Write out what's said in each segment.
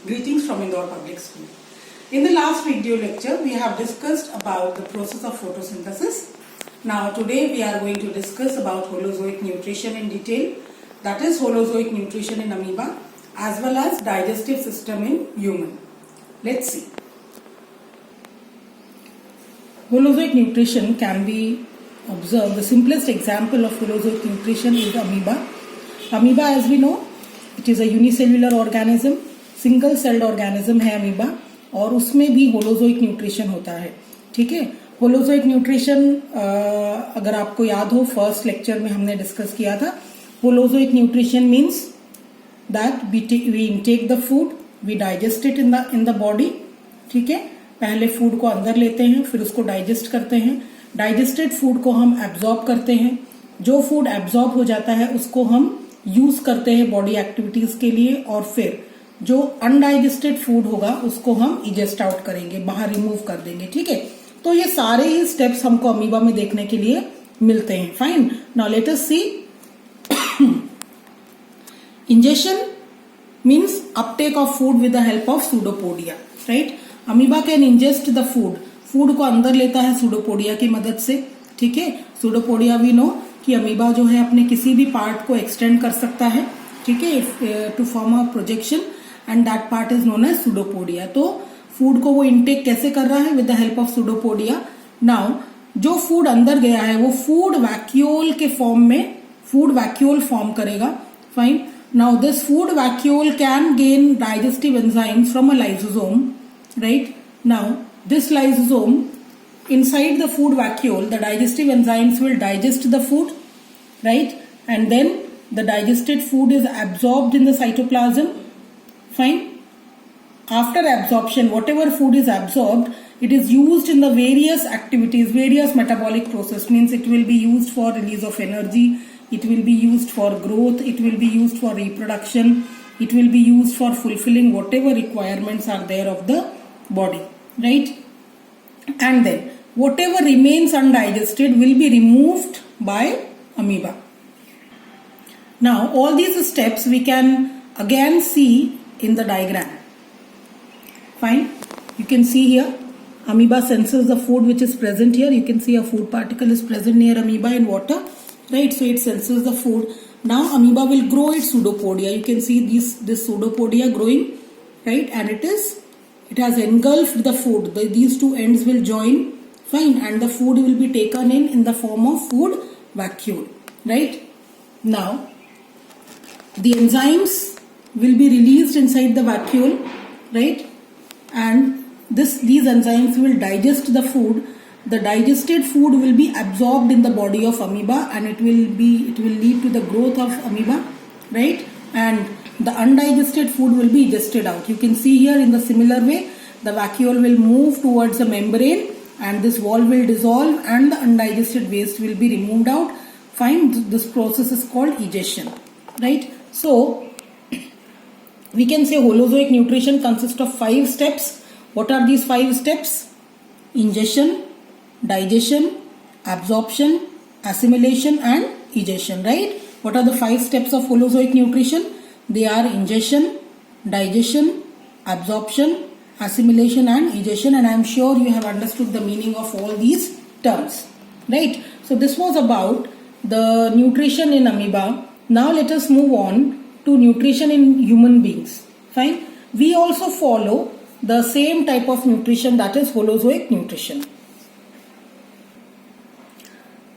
Greetings from Indore Public School. In the last video lecture, we have discussed about the process of photosynthesis. Now today we are going to discuss about holozoic nutrition in detail. That is holozoic nutrition in amoeba as well as digestive system in human. Let's see. Holozoic nutrition can be observed. The simplest example of holozoic nutrition is amoeba. Amoeba, as we know, it is a unicellular organism. Single celled organism है amoeba और उसमें भी holozoic nutrition होता है. ठीक है, holozoic nutrition अगर आपको याद हो फर्स्ट लेक्चर में हमने डिस्कस किया था. Holozoic nutrition means that we intake the food, we digest it in the body. ठीक है, पहले फूड को अंदर लेते हैं, फिर उसको डाइजेस्ट करते हैं. डाइजेस्टेड फूड को हम एब्जॉर्ब करते हैं. जो फूड एब्जॉर्ब हो जाता है उसको हम यूज करते हैं बॉडी एक्टिविटीज के लिए और फिर जो अनडाइजेस्टेड फूड होगा उसको हम इजेस्ट आउट करेंगे, बाहर रिमूव कर देंगे. ठीक है, तो ये सारे ही स्टेप्स हमको अमीबा में देखने के लिए मिलते हैं. Fine, now let us see. Ingestion means uptake of food with the help of pseudopodia. Right, amoeba can ingest the food को अंदर लेता है सूडोपोडिया की मदद से. ठीक है, सूडोपोडिया वी नो कि अमीबा जो है अपने किसी भी पार्ट को एक्सटेंड कर सकता है. ठीक है, to form a projection and that part is known as pseudopodia. तो फूड को वो इनटेक कैसे कर रहा है? With the help of pseudopodia. Now जो फूड अंदर गया है वो फूड वैक्यूल के फॉर्म में फूड वैक्यूल फॉर्म करेगा. Fine, now this food vacuole can gain digestive enzymes from a lysosome. Right, now this lysosome inside the food vacuole, the digestive enzymes will digest the food, right, and then the digested food is absorbed in the cytoplasm. Fine, after absorption whatever food is absorbed, it is used in the various activities, various metabolic process. Means it will be used for release of energy, it will be used for growth, it will be used for reproduction, it will be used for fulfilling whatever requirements are there of the body, right. And then whatever remains undigested will be removed by amoeba. Now all these steps we can again see in the diagram. Fine, you can see here amoeba senses the food which is present here. You can see a food particle is present near amoeba in water, right? So it senses the food. Now amoeba will grow its pseudopodia. You can see this pseudopodia growing, right? And it has engulfed the food. These two ends will join. Fine, and the food will be taken in the form of food vacuole. Right, now the enzymes will be released inside the vacuole, right, and these enzymes will digest the food. The digested food will be absorbed in the body of amoeba and it will lead to the growth of amoeba, right, and the undigested food will be digested out. You can see here in the similar way the vacuole will move towards the membrane and this wall will dissolve and the undigested waste will be removed out. Fine, this process is called egestion, right. So we can say holozoic nutrition consists of 5 steps. What are these 5 steps? Ingestion, digestion, absorption, assimilation and egestion, right. What are the 5 steps of holozoic nutrition? They are ingestion, digestion, absorption, assimilation and egestion, and I am sure you have understood the meaning of all these terms, right. So this was about the nutrition in amoeba. Now let us move on to nutrition in human beings. Fine, we also follow the same type of nutrition, that is holozoic nutrition.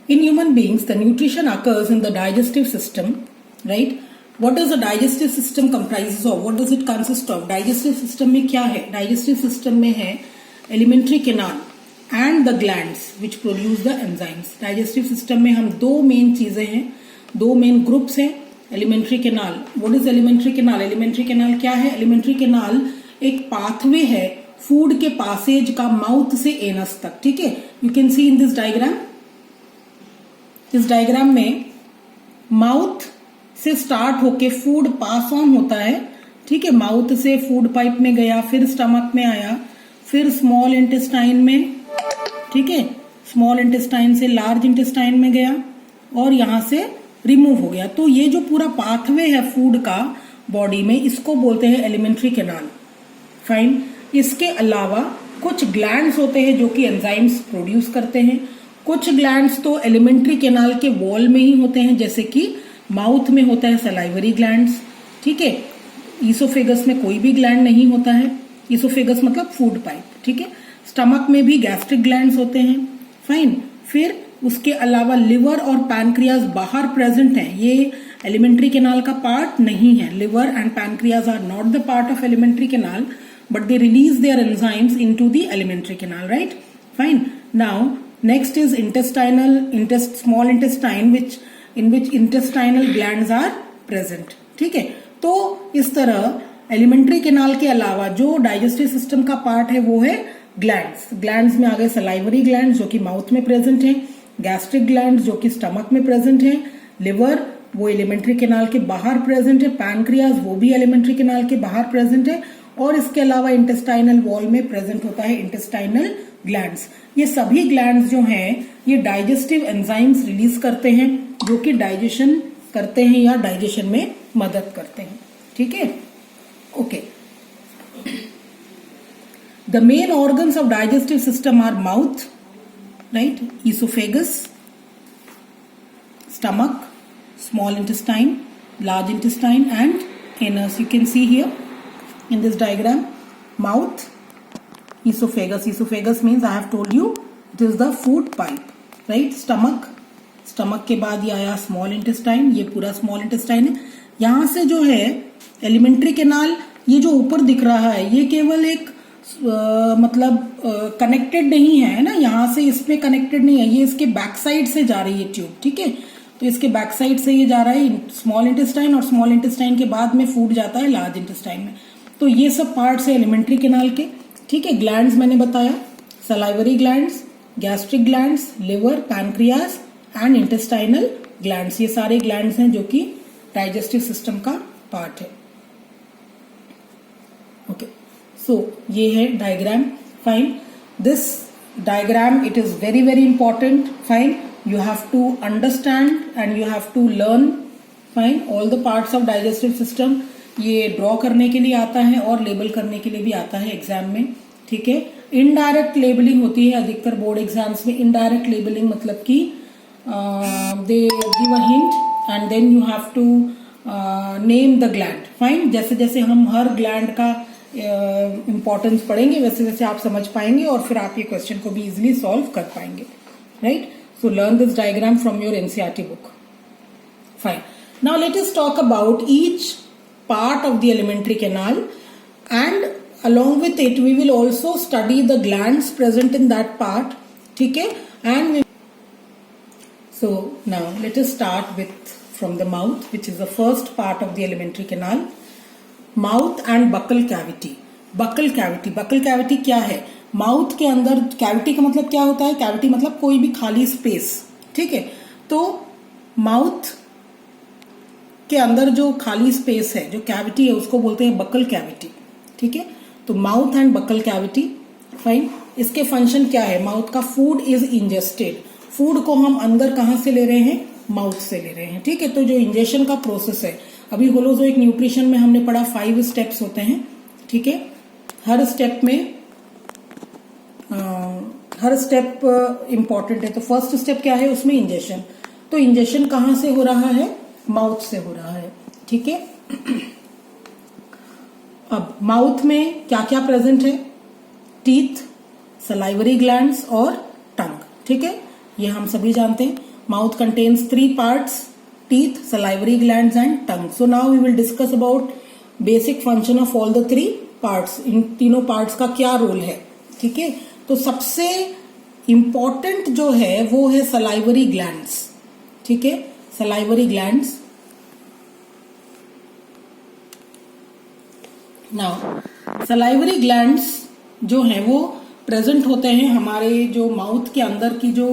In human beings the nutrition occurs in the digestive system, right. What does the digestive system comprises of? What does it consist of? Digestive system में क्या है? Digestive system में है alimentary canal and the glands which produce the enzymes. Digestive system में हम 2 main चीजें हैं, 2 main groups हैं. Alimentary canal. What is alimentary canal? Alimentary canal क्या है? Alimentary canal एक पाथवे है फूड के पासेज का माउथ से एनस तक. ठीक है, you can see in this diagram. इस डायग्राम में माउथ से स्टार्ट होके फूड पास ऑन होता है. ठीक है, माउथ से फूड पाइप में गया, फिर स्टमक में आया, फिर स्मॉल इंटेस्टाइन में. ठीक है, स्मॉल इंटेस्टाइन से लार्ज इंटेस्टाइन में गया और यहां से रिमूव हो गया. तो ये जो पूरा पाथवे है फूड का बॉडी में, इसको बोलते हैं एलिमेंट्री कैनाल. फाइन। इसके अलावा कुछ ग्लैंड्स होते हैं जो कि एंजाइम्स प्रोड्यूस करते हैं, कुछ ग्लैंड्स तो एलिमेंट्री कैनाल के वॉल में ही होते हैं, जैसे कि माउथ में होता है सलाइवरी ग्लैंड्स, ठीक है। ईसोफेगस में कोई भी ग्लैंड नहीं होता है, ईसोफेगस मतलब फूड पाइप, ठीक है। स्टमक में भी गैस्ट्रिक ग्लैंड्स होते हैं, फाइन। फिर उसके अलावा लिवर और पैनक्रियाज बाहर प्रेजेंट हैं, ये एलिमेंट्री कैनाल का पार्ट नहीं है। Liver and pancreas are not the part of alimentary canal, but they release their enzymes into the alimentary canal, right? Fine. Now next is small intestine, in which intestinal glands are present, ठीक है। तो इस तरह alimentary canal के अलावा जो digestive system का part है वो है ग्लैंड्स में आ गए सलाइवरी ग्लैंड्स जो कि माउथ में प्रेजेंट है, गैस्ट्रिक ग्लैंड्स जो कि स्टमक में प्रेजेंट है, लिवर वो एलिमेंट्री कैनाल के बाहर प्रेजेंट है, पैनक्रियाज वो भी एलिमेंट्री कैनाल के बाहर प्रेजेंट है, और इसके अलावा इंटेस्टाइनल वॉल में प्रेजेंट होता है इंटेस्टाइनल ग्लैंड्स। ये सभी ग्लैंड्स जो हैं ये डाइजेस्टिव एंजाइम्स रिलीज करते हैं जो कि डाइजेशन करते हैं या डाइजेशन में मदद करते हैं, ठीक है। Okay, the main organs of digestive system are mouth, right, oesophagus, stomach, small intestine, large intestine and anus. You can see here in this diagram mouth, esophagus. Esophagus means I have told you it is the food pipe, right? stomach के बाद ये आया small intestine, ये पूरा small intestine है। यहाँ से जो है एलिमेंट्री कैनाल ये जो ऊपर दिख रहा है ये केवल एक मतलब कनेक्टेड नहीं है ना, यहाँ से इसमें कनेक्टेड नहीं है, ये इसके बैक साइड से जा रही है ट्यूब, ठीक है। तो इसके बैक साइड से ये जा रहा है स्मॉल इंटेस्टाइन, और स्मॉल इंटेस्टाइन के बाद में फूड जाता है लार्ज इंटेस्टाइन में। तो ये सब पार्ट्स है एलिमेंट्री कैनाल के, ठीक है। ग्लैंड्स मैंने बताया, salivary glands, gastric glands, liver, pancreas and intestinal glands, ये सारे ग्लैंड्स हैं जो कि डाइजेस्टिव सिस्टम का पार्ट है। ओके, सो ये है diagram, fine. This diagram, it is very very important, fine. You have to understand and you have to learn, fine, all the parts of digestive system. ये draw करने के लिए आता है और लेबल करने के लिए भी आता है एग्जाम में, ठीक है। इनडायरेक्ट लेबलिंग होती है अधिकतर बोर्ड एग्जाम्स में। इनडायरेक्ट लेबलिंग मतलब कि they give a hint and then you have to name the gland, fine. जैसे जैसे हम हर ग्लैंड का इंपॉर्टेंस पढ़ेंगे वैसे वैसे आप समझ पाएंगे और फिर आप ये क्वेश्चन को भी इजिली सॉल्व कर पाएंगे, right. So learn this diagram from your NCERT book, fine. Now let us talk about each part of the alimentary canal, and along with it we will also study the glands present in that part, ठीक है। and so now let us start with from the mouth, which is the first part of the alimentary canal. mouth and buccal cavity. buccal cavity क्या है? Mouth के अंदर cavity का मतलब क्या होता है? कैविटी मतलब कोई भी खाली स्पेस, ठीक है। तो माउथ के अंदर जो खाली स्पेस है, जो कैविटी है, उसको बोलते हैं बकल कैविटी, ठीक है। तो mouth and buccal cavity, fine. इसके फंक्शन क्या है? माउथ का फूड इज इंजेस्टेड, फूड को हम अंदर कहां से ले रहे हैं? माउथ से ले रहे हैं, ठीक है। तो जो इंजेशन का प्रोसेस है, अभी होलोजोइक न्यूट्रिशन में हमने पढ़ा 5 स्टेप्स होते हैं, ठीक है। हर स्टेप में हर स्टेप इंपॉर्टेंट है। तो फर्स्ट स्टेप क्या है? उसमें इंजेशन। तो इंजेशन कहां से हो रहा है? माउथ से हो रहा है, ठीक है। अब माउथ में क्या क्या प्रेजेंट है? टीथ, सलाइवरी ग्लैंड्स और टंग, ठीक है। ये हम सभी जानते हैं। Mouth contains 3 parts, teeth, salivary glands and tongue. So now we will discuss about basic function of all the 3 parts. इन तीनों पार्ट्स का क्या रोल है, ठीक है। तो सबसे इंपॉर्टेंट जो है वो है सलाइवरी ग्लैंड्स, ठीक है। Salivary glands. Now salivary glands जो हैं वो प्रेजेंट होते हैं हमारे जो माउथ के अंदर की जो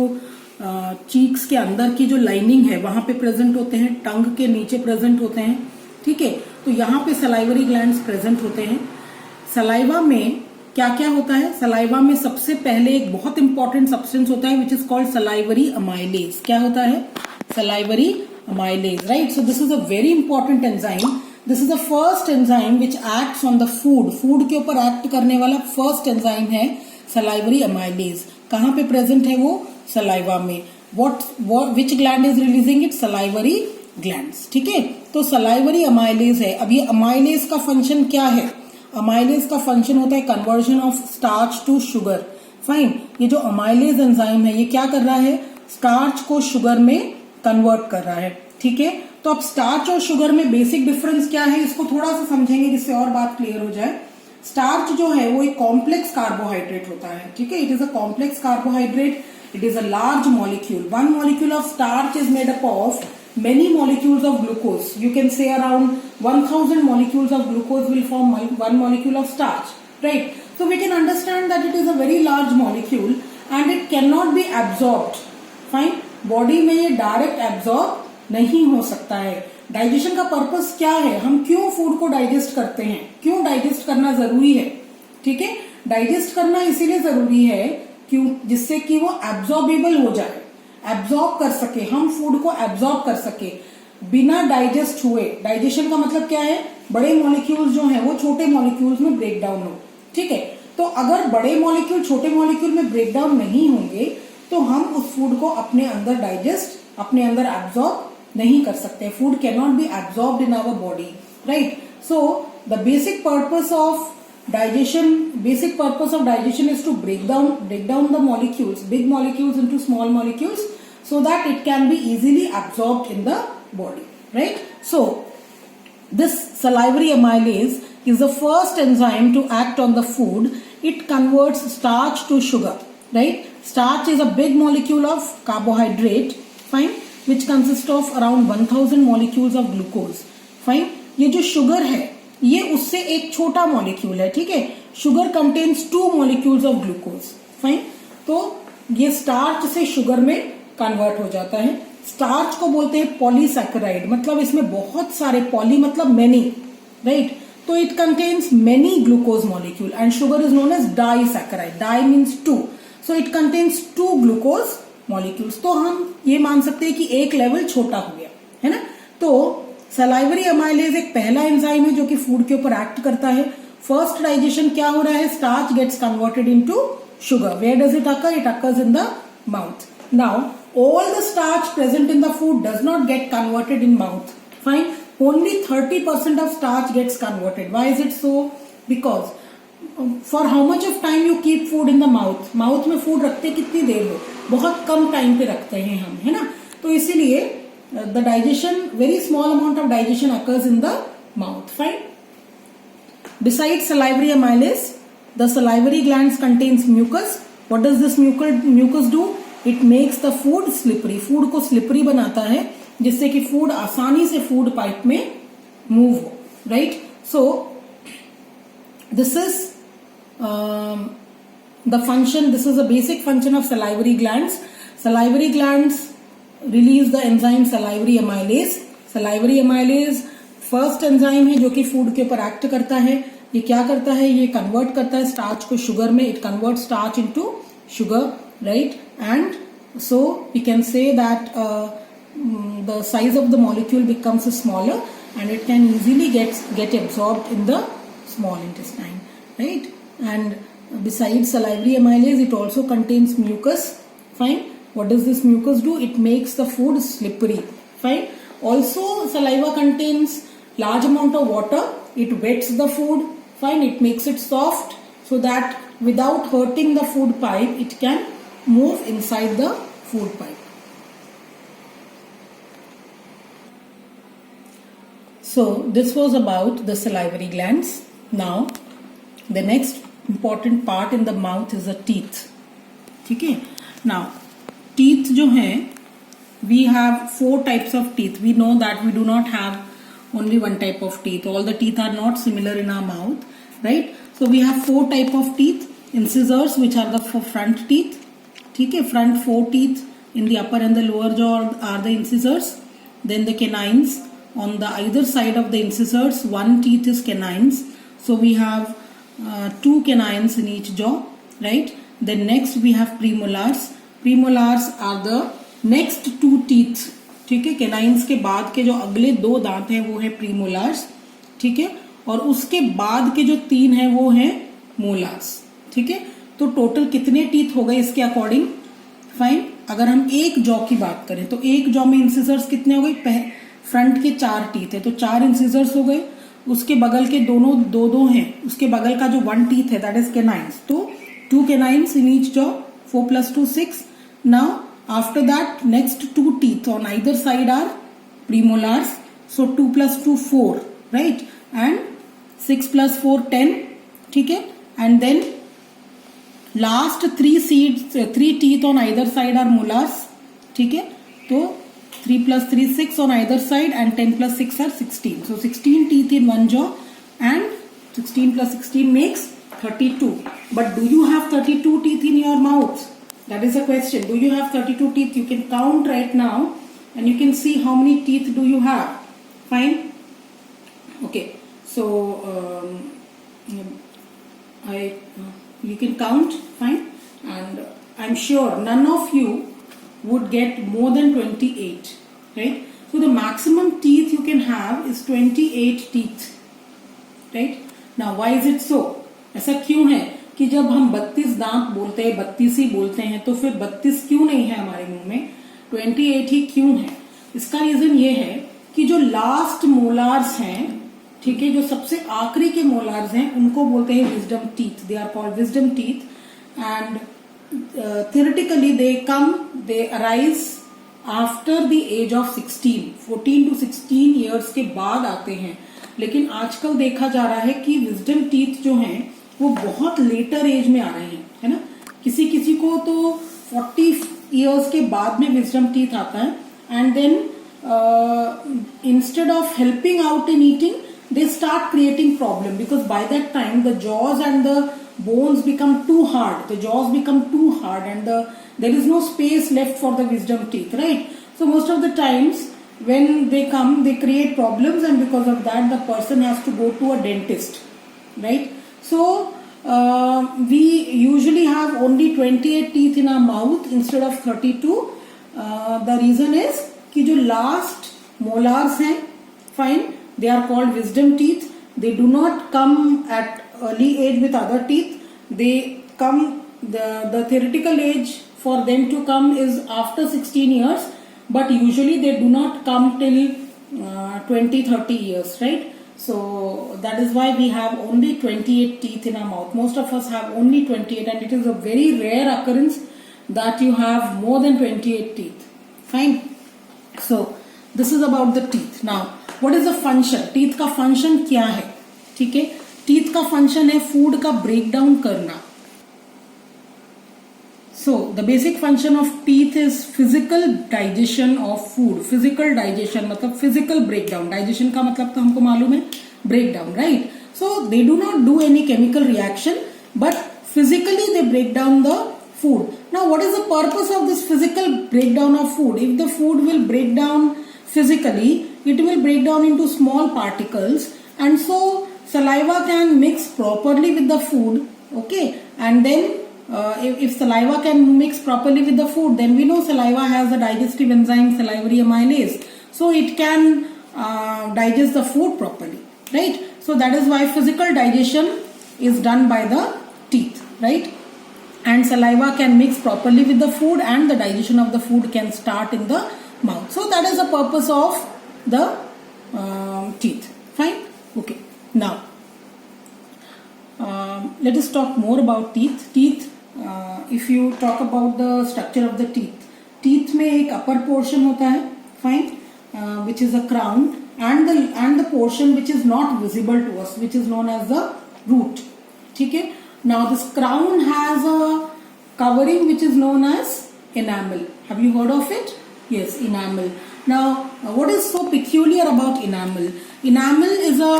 चीक्स के अंदर की जो लाइनिंग है वहां पे प्रेजेंट होते हैं, टंग के नीचे प्रेजेंट होते हैं, ठीक है। तो यहाँ पे सलाइवरी ग्लैंड्स प्रेजेंट होते हैं। सलाइवा में क्या क्या होता है? सलाइवा में सबसे पहले एक बहुत इंपॉर्टेंट सब्सटेंस होता है which is called salivary amylase. क्या होता है? Salivary amylase, right? So this is a very important enzyme this is the first enzyme which acts on the food, food के ऊपर एक्ट करने वाला फर्स्ट एंजाइम है सलाइवरी अमाइलेज। कहाँ पे प्रेजेंट है वो? सलाइवा में। विच gland is releasing it? Salivary glands. ठीक है, तो सलाइवरी अमाइलेज है। अब ये अमाइलेज का फंक्शन क्या है? अमाइलेज का फंक्शन होता है conversion of starch to sugar. Fine, ये जो अमाइलेज एंजाइम है ये क्या कर रहा है? स्टार्च को शुगर में कन्वर्ट कर रहा है। ठीक है, तो अब स्टार्च और शुगर में बेसिक डिफरेंस क्या है, इसको थोड़ा सा समझेंगे जिससे और बात क्लियर हो जाए। स्टार्च जो है वो एक कॉम्प्लेक्स कार्बोहाइड्रेट होता है। ठीक है, it is a complex carbohydrate, it is a large molecule. One molecule of starch is made up of many molecules of glucose. You can say around 1000 molecules of glucose will form one molecule of starch, right? So we can understand that it is a very large molecule and it cannot be absorbed. Fine, body में ये direct absorb नहीं हो सकता है। Digestion का purpose क्या है? हम क्यों फूड को डाइजेस्ट करते हैं? क्यों डाइजेस्ट करना जरूरी है? ठीक है, डाइजेस्ट करना इसीलिए जरूरी है क्यों, जिससे कि वो एब्जॉर्बेबल हो जाए, एब्जॉर्ब कर सके, हम फूड को एब्जॉर्ब कर सके बिना डाइजेस्ट हुए। डाइजेशन का मतलब क्या है? बड़े मॉलिक्यूल्स जो हैं वो छोटे मॉलिक्यूल्स में ब्रेक डाउन हो। ठीक है, तो अगर बड़े मॉलिक्यूल छोटे मॉलिक्यूल में ब्रेक डाउन नहीं होंगे तो हम उस फूड को अपने अंदर डाइजेस्ट, अपने अंदर एब्जॉर्ब नहीं कर सकते। Food can not be absorbed in our body, right? So the basic purpose of digestion is to break down the molecules, big molecules into small molecules, so that it can be easily absorbed in the body, right? So this salivary amylase is the first enzyme to act on the food. It converts starch to sugar, right? Starch is a big molecule of carbohydrate, fine, which consists of around 1000 molecules of glucose, fine. ये जो sugar है ये उससे एक छोटा molecule है। ठीक है, sugar contains 2 molecules of glucose. Fine, तो ये स्टार्च से शुगर में कन्वर्ट हो जाता है। स्टार्च को बोलते हैं पॉलीसैकेराइड, मतलब इसमें बहुत सारे, पॉली मतलब मेनी, राइट? तो it contains many glucose molecule and sugar is known as disaccharide. Di means 2, so it contains 2 glucose molecules. तो हम ये मान सकते हैं कि एक लेवल छोटा हो गया है ना। तो सलाइवरी अमाइलेज एक पहला एंजाइम है जो कि फूड के ऊपर एक्ट करता है। फर्स्ट डाइजेशन क्या हो रहा है? Starch gets converted into sugar. Where does it occur? It occurs in the mouth. Now, all the starch present in the food does not get converted in mouth. Fine. Only 30% of starch gets converted. Why is it so? Because for how much of time you keep food in the mouth? Mouth में food रखते कितनी देर हो? बहुत कम time पे रखते हैं हम, है ना? तो इसीलिए the digestion, very small amount of digestion occurs in the mouth. Fine. Besides salivary amylase, the salivary glands contains mucus. What does this mucus do? It makes the food slippery. Food को slippery बनाता है जिससे कि food आसानी से food pipe में move हो, right? So this is the function. This is a basic function of salivary glands. Salivary glands release the enzyme salivary amylase. Salivary amylase first enzyme है जो कि फूड के ऊपर एक्ट करता है। ये क्या करता है? ये कन्वर्ट करता है स्टार्च को शुगर में। It convert starch into sugar, right? And so we can say that the size of the molecule becomes smaller and it can easily get absorbed in the small intestine, right? And besides salivary amylase, it also contains mucus. Fine. What does this mucus do? It makes the food slippery. Fine. Also, saliva contains large amount of water. It wets the food. Fine. It makes it soft so that without hurting the food pipe, it can move inside the food pipe. So this was about the salivary glands. Now, the next important part in the mouth is the teeth. ठीक है? Now, teeth जो हैं, we have 4 types of teeth. We know that we do not have only one type of teeth. All the teeth are not similar in our mouth, right? So we have 4 type of teeth. Incisors, which are the front teeth. ठीक है? Front 4 teeth in the upper and the lower jaw are the incisors. Then the canines. On the either side of the incisors, one teeth is canines. So we have 2 canines in each jaw, right? Then next we have premolars. Premolars are the next 2 teeth. ठीक है? canines के बाद के जो अगले 2 दांत हैं वो है premolars. ठीक है, और उसके बाद के जो 3 है वो है मोलार्स, ठीक है। तो टोटल कितने टीथ हो गए इसके अकॉर्डिंग? फाइन। अगर हम एक जॉ की बात करें तो एक जॉ में इंसिजर्स कितने हो गए? फ्रंट के 4 टीथ है तो 4 इंसिजर्स हो गए। उसके बगल के दोनों दो हैं, उसके बगल का जो 1 टीथ है दैट इज कैनाइन्स, तो 2 canines in each jaw, 4 plus 2 6. Now after that next 2 teeth on either side are premolars, so 2 plus 2 4, right, and 6 plus 4 10, ठीक है, and then last 3 teeth on either side are molars, ठीक है, तो 3 plus 3 6 on either side and 10 plus 6 are 16, so 16 teeth in one jaw and 16 plus 16 makes 32. But do you have 32 teeth in your mouth? That is the question. Do you have 32 teeth? You can count right now and you can see how many teeth do you have. Fine. Okay. So you can count. Fine. And I'm sure none of you would get more than 28. Right. So the maximum teeth you can have is 28 teeth. Right. Now why is it so? ऐसा क्यों है कि जब हम 32 दांत बोलते हैं, 32 ही बोलते हैं, तो फिर 32 क्यों नहीं है हमारे मुंह में, 28 ही क्यों है? इसका रीजन ये है कि जो लास्ट मोलार्स हैं, ठीक है, जो सबसे आखिरी के मोलार्स हैं उनको बोलते हैं wisdom teeth, they are called wisdom teeth, and theoretically they arise after the age of 16, 14 to 16 years के बाद आते हैं। लेकिन आजकल देखा जा रहा है कि विजडम टीथ जो हैं वो बहुत लेटर एज में आ रहे हैं, है ना। किसी किसी को तो 40 इयर्स के बाद में विजडम टीथ आता है, and then instead of helping out in eating they start creating problem, because by that time the jaws and the bones become too hard, the jaws become too hard, and there is no space left for the wisdom teeth, right? So most of the times when they come, they create problems, and because of that the person has to go to a dentist, right? So we usually have only 28 teeth in our mouth instead of 32. The reason is कि जो last molars हैं, fine, they are called wisdom teeth. They do not come at early age with other teeth. They come, the theoretical age for them to come is after 16 years, but usually they do not come till 20-30 years, right? So that is why we have only 28 teeth in our mouth. Most of us have only 28, and it is a very rare occurrence that you have more than 28 teeth. Fine. So this is about the teeth. Now what is the function? teeth का function क्या है? ठीक है, teeth का function है food का break down करना। So the basic function of teeth is physical digestion of food. Physical digestion मतलब फिजिकल ब्रेक डाउन, डाइजेशन का मतलब तो हमको मालूम है break down, right? So they do not do any chemical reaction, but physically they break down the food. Now what is the purpose of this physical breakdown of food? If the food will break down physically, it will break down into small particles, and so saliva can mix properly with the food, okay? And then if saliva can mix properly with the food, then we know saliva has a digestive enzyme, salivary amylase, so it can digest the food properly, right? So that is why physical digestion is done by the teeth, right? And saliva can mix properly with the food, and the digestion of the food can start in the mouth. So that is the purpose of the teeth. Fine. Okay. Now let us talk more about teeth. Teeth, if you talk about the structure of the teeth, teeth में एक upper portion होता है, fine, which is a crown, and the portion which is not visible to us, which is known as the root. ठीक है. Now this crown has a covering which is known as enamel. Have you heard of it? Yes, enamel. Now what is so peculiar about enamel? Enamel is a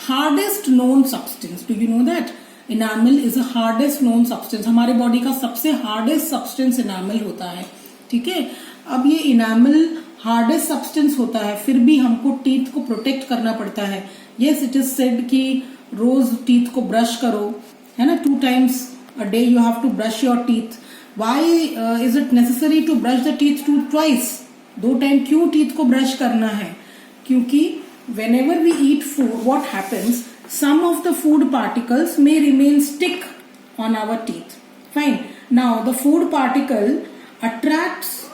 hardest known substance. Do you know that? Enamel is a hardest known substance. हमारे body का सबसे hardest substance enamel होता है, ठीक है. अब ये enamel hardest substance होता है, फिर भी हमको teeth को protect करना पड़ता है. Yes, it is said कि रोज टीथ को ब्रश करो, है ना, 2 times a day you have to brush your teeth. Why is it necessary to brush the teeth twice? 2 times क्यों टीथ को ब्रश करना है? क्योंकि whenever we eat food, what happens? Some of the food particles may remain stick on our teeth. Fine. Now the food particle attracts,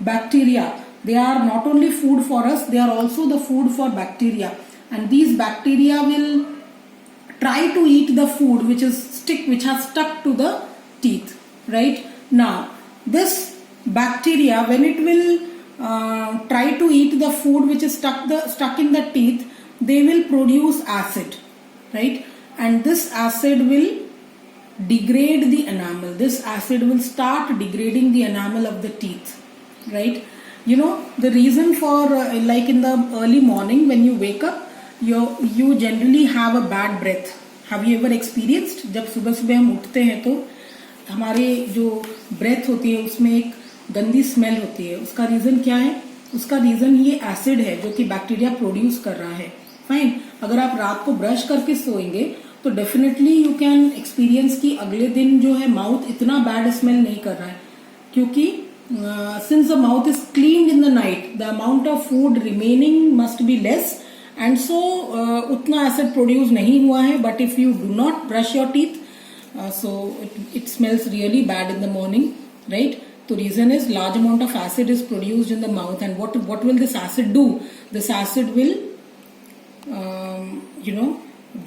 bacteria. They are not only food for us, they are also the food for bacteria. And these bacteria will try to eat the food which has stuck to the teeth. Right. Now this bacteria, when it will try to eat the food which is stuck in the teeth, they will produce acid, right? And this acid will degrade the enamel. This acid will start degrading the enamel of the teeth, right? The reason for like in the early morning when you wake up, you generally have a bad breath. Have you ever experienced? जब सुबह सुबह हम उठते हैं तो हमारे जो breath होती है उसमें एक गंदी स्मेल होती है. उसका रीजन क्या है? उसका रीजन ये एसिड है जो कि बैक्टीरिया प्रोड्यूस कर रहा है. फाइन. अगर आप रात को ब्रश करके सोएंगे तो डेफिनेटली यू कैन एक्सपीरियंस कि अगले दिन जो है माउथ इतना बैड स्मेल नहीं कर रहा है, क्योंकि since the mouth is cleaned in the night, the amount of food remaining must be less and so उतना एसिड प्रोड्यूस नहीं हुआ है. But if you do not brush your teeth, so it smells really bad in the morning, right? The reason is large amount of acid is produced in the mouth, and what will this acid do? This acid will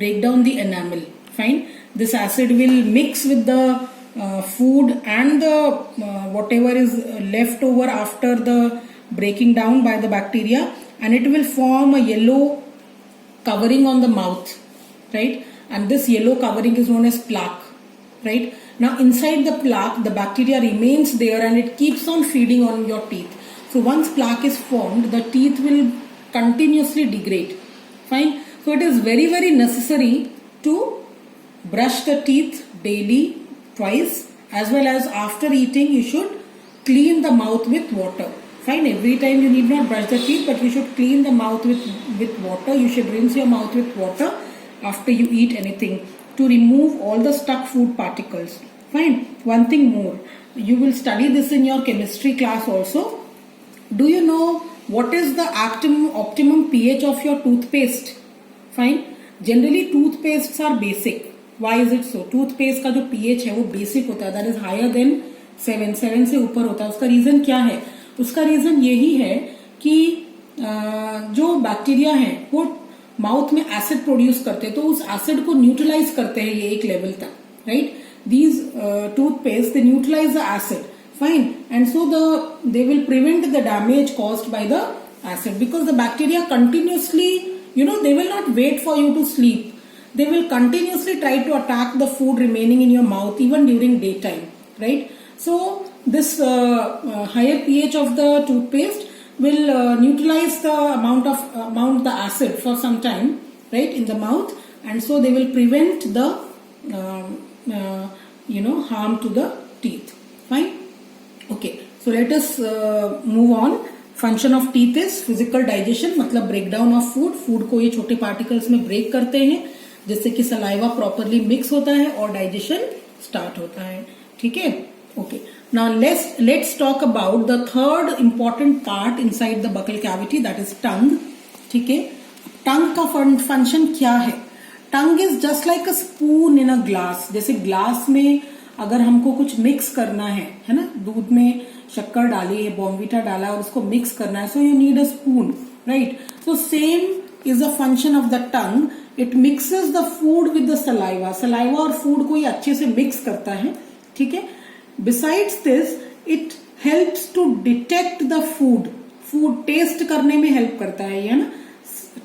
break down the enamel. Fine. This acid will mix with the food and the whatever is left over after the breaking down by the bacteria, and it will form a yellow covering on the mouth, right? And this yellow covering is known as plaque. Right? Now inside the plaque, the bacteria remains there and it keeps on feeding on your teeth. So once plaque is formed, the teeth will continuously degrade. Fine. So it is very, very necessary to brush the teeth daily, twice, as well as after eating you should clean the mouth with water. Fine. Every time you need not brush the teeth, but you should clean the mouth with water. You should rinse your mouth with water after you eat anything, to remove all the stuck food particles. Fine. One thing more, you will study this in your chemistry class also. Do you know what is the optimum pH of your toothpaste? Fine. Generally toothpastes are basic. Why is it so? Toothpaste का जो pH है वो basic होता है, that is higher than 7 से ऊपर होता है. उसका रीजन क्या है? उसका रीजन यही है कि जो बैक्टीरिया है वो माउथ में एसिड प्रोड्यूस करते हैं, तो उस एसिड को न्यूट्रलाइज करते हैं ये एक लेवल तक, right? These toothpaste they neutralise the acid. Fine. And so they will prevent the damage caused by the acid, because the bacteria continuously, they will not wait for you to sleep. They will continuously try to attack the food remaining in your mouth even during daytime, right? So this higher pH of the toothpaste will neutralize the amount the acid for some time, right, in the mouth, and so they will prevent the harm to the teeth. Fine. Okay, so let us move on. Function of teeth is physical digestion, मतलब breakdown of food को ये छोटे particles में break करते हैं जिससे कि saliva properly mix होता है और digestion start होता है. ठीक है? Okay. Now let's talk about the third important part inside the buccal cavity, that is tongue. ठीक है? Tongue का function क्या है? Tongue is just like a spoon in a glass. जैसे ग्लास में अगर हमको कुछ मिक्स करना है ना, दूध में शक्कर डाली है, बॉर्नवीटा डाला और उसको मिक्स करना है, so you need a spoon, right? So same is the function of the tongue. It mixes the food with the saliva. Saliva और food को ये अच्छे से mix करता है. ठीक है? Besides this, it helps to detect the food. Food taste करने में help करता है ये ना.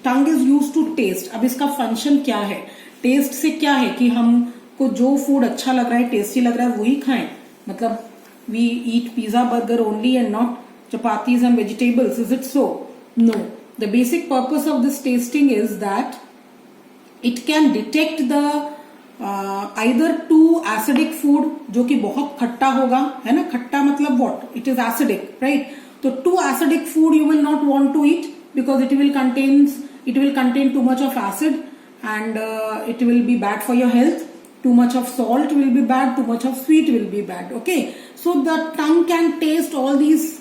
Tongue is used to taste. अब इसका function क्या है? Taste से क्या है कि हमको जो food अच्छा लग रहा है, tasty लग रहा है, वही खाएं. मतलब we eat pizza, burger only and not chapatis and vegetables. Is it so? No. The basic purpose of this tasting is that it can detect the either too acidic food, जो कि बहुत खट्टा होगा, है ना. खट्टा मतलब what? It is acidic, right? तो too acidic food you will not want to eat because it will contain too much of acid and it will be bad for your health. Too much of salt will be bad, too much of sweet will be bad. Okay, so the tongue can taste all these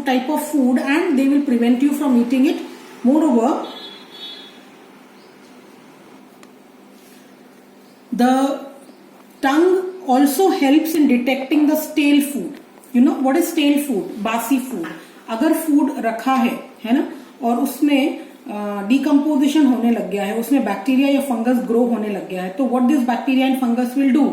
type of food and they will prevent you from eating it. Moreover, The tongue also helps in detecting the stale food. You know what is stale food? बासी food. अगर food रखा है ना, और उसमें decomposition होने लग गया है, उसमें बैक्टीरिया या फंगस ग्रो होने लग गया है, तो what this bacteria and fungus will do?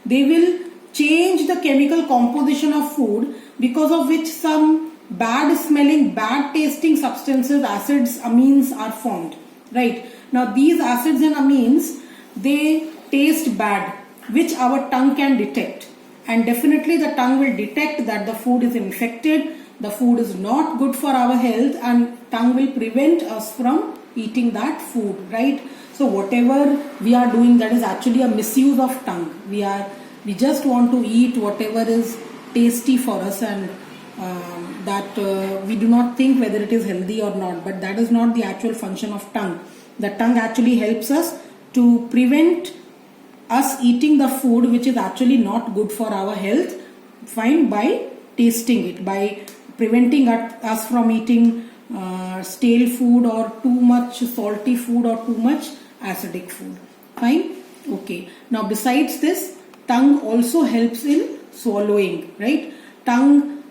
They will change the chemical composition of food, because of which some bad smelling, bad tasting substances, acids, amines are formed. Right? Now these acids and amines, they taste bad, which our tongue can detect. And definitely the tongue will detect that the food is infected, the food is not good for our health, and tongue will prevent us from eating that food, right? So whatever we are doing, that is actually a misuse of tongue. We just want to eat whatever is tasty for us, and that we do not think whether it is healthy or not, but that is not the actual function of tongue. The tongue actually helps us to prevent us eating the food which is actually not good for our health, fine, by tasting it, by preventing us from eating stale food or too much salty food or too much acidic food. Fine. Okay. Now besides this, tongue also helps in swallowing, right? Tongue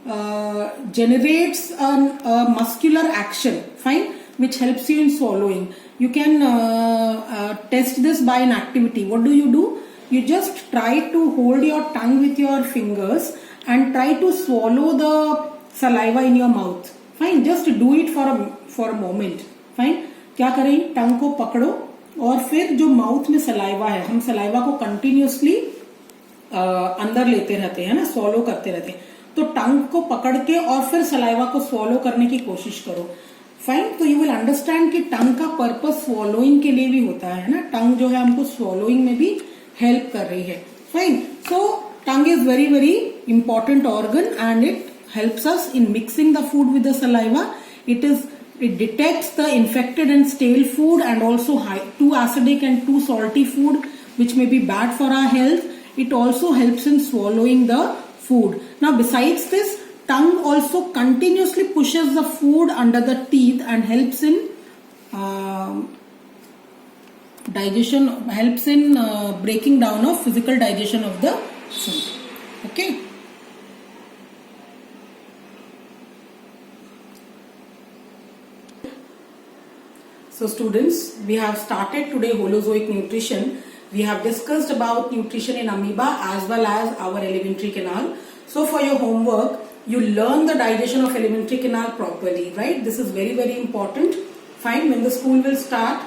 generates a muscular action, fine, which helps you in swallowing. You can test this by an activity. What do? You just try to hold your tongue with your fingers and try to swallow the saliva in your mouth. Fine, just do it for a moment. Fine. क्या करें? टंग को पकड़ो और फिर जो mouth में saliva है, हम सलाइवा को कंटिन्यूसली अंदर लेते रहते हैं ना, स्वॉलो करते रहते हैं, तो टंग को पकड़ के और फिर सलाइवा को स्वॉलो करने की कोशिश करो. फाइन. तो यू विल अंडरस्टैंड कि टंग का पर्पस स्वॉलोइंग के लिए भी होता है ना. टंग जो है हमको स्वॉलोइंग में भी हेल्प कर रही है. Fine. So tongue is very very important organ and it helps us in mixing the food with the saliva. It detects the infected and stale food, and also too acidic and too salty food which may be bad for our health. It also helps in swallowing the food. Now besides this, tongue also continuously pushes the food under the teeth and helps in digestion, helps in breaking down of physical digestion of the food. Okay. So students, we have started today Holozoic nutrition. We have discussed about nutrition in amoeba as well as our alimentary canal. So for your homework, you learn the digestion of alimentary canal properly, right? This is very very important. Fine, when the school will start,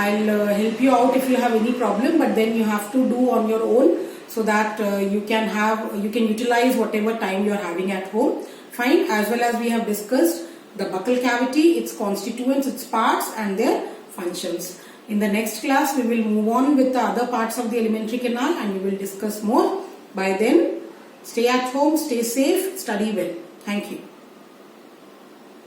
I'll help you out if you have any problem, but then you have to do on your own so that you can utilize whatever time you are having at home. Fine, as well as we have discussed the buccal cavity, its constituents, its parts and their functions. In the next class, we will move on with the other parts of the alimentary canal and we will discuss more. By then, stay at home, stay safe, study well. Thank you.